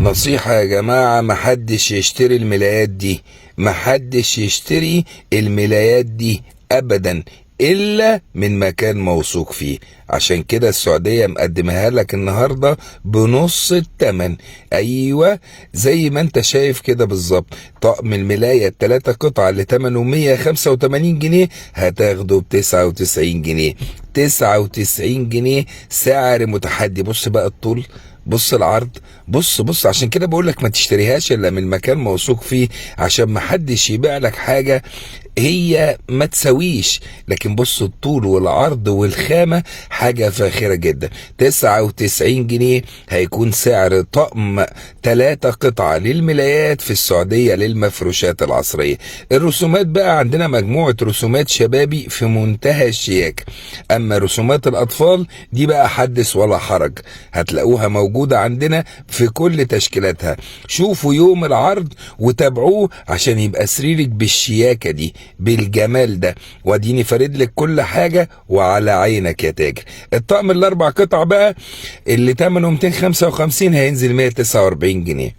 نصيحة يا جماعة، محدش يشتري الملايات دي، محدش يشتري الملايات دي ابدا الا من مكان موثوق فيه. عشان كده السعودية مقدمها لك النهاردة بنص التمن. ايوه زي ما انت شايف كده بالظبط. طقم الملاية ال3 قطع اللي تمنه 185 جنيه هتاخده ب99 جنيه. 99 جنيه سعر متحدي. بص بقى الطول، بص العرض، بص عشان كده بقول لك ما تشتريهاش الا من مكان موثوق فيه، عشان ما حدش يبيع لك حاجه هي ما تسويش. لكن بص الطول والعرض والخامة حاجة فاخرة جدا. 99 جنيه هيكون سعر طقم 3 قطع للملايات في السعودية للمفروشات العصرية. الرسومات بقى عندنا مجموعة رسومات شبابي في منتهى الشياكة. اما رسومات الاطفال دي بقى حدث ولا حرج، هتلاقوها موجودة عندنا في كل تشكيلاتها. شوفوا يوم العرض وتابعوه عشان يبقى سريرك بالشياكة دي بالجمال ده. واديني فارد لك كل حاجة وعلى عينك يا تاجر. الطقم ال4 قطع بقى اللي تمنه 255 هينزل 149 جنيه.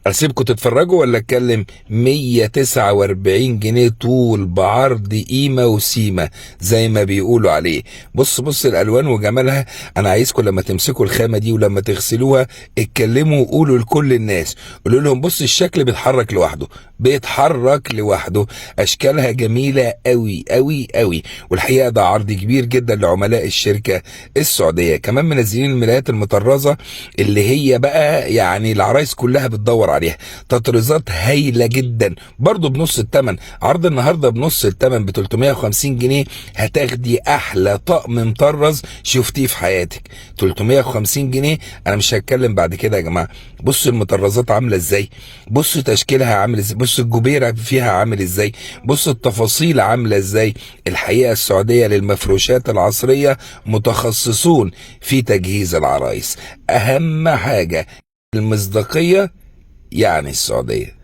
اسيبكم تتفرجوا ولا اتكلم؟ 149 جنيه طول بعرض قيمه وسيمه زي ما بيقولوا عليه. بص الالوان وجمالها. انا عايزكم لما تمسكوا الخامه دي ولما تغسلوها اتكلموا وقولوا لكل الناس، قولوا لهم بص الشكل بيتحرك لوحده، بيتحرك لوحده. اشكالها جميله قوي قوي قوي. والحقيقه ده عرض كبير جدا لعملاء الشركه السعوديه. كمان منزلين الملايات المطرزه اللي هي بقى يعني العرايس كلها بتدور عليها. تطريزات هايله جدا برضو بنص الثمن. عرض النهارده بنص الثمن ب 350 جنيه هتاخدي احلى طقم مطرز شفتيه في حياتك. 350 جنيه. انا مش هتكلم بعد كده يا جماعه. بص المطرزات عامله ازاي، بص تشكيلها عامل ازاي، بص الجبيره فيها عامل ازاي، بص التفاصيل عامله ازاي. الحقيقه السعوديه للمفروشات العصريه متخصصون في تجهيز العرايس. اهم حاجه المصداقيه، يعني السعوديه.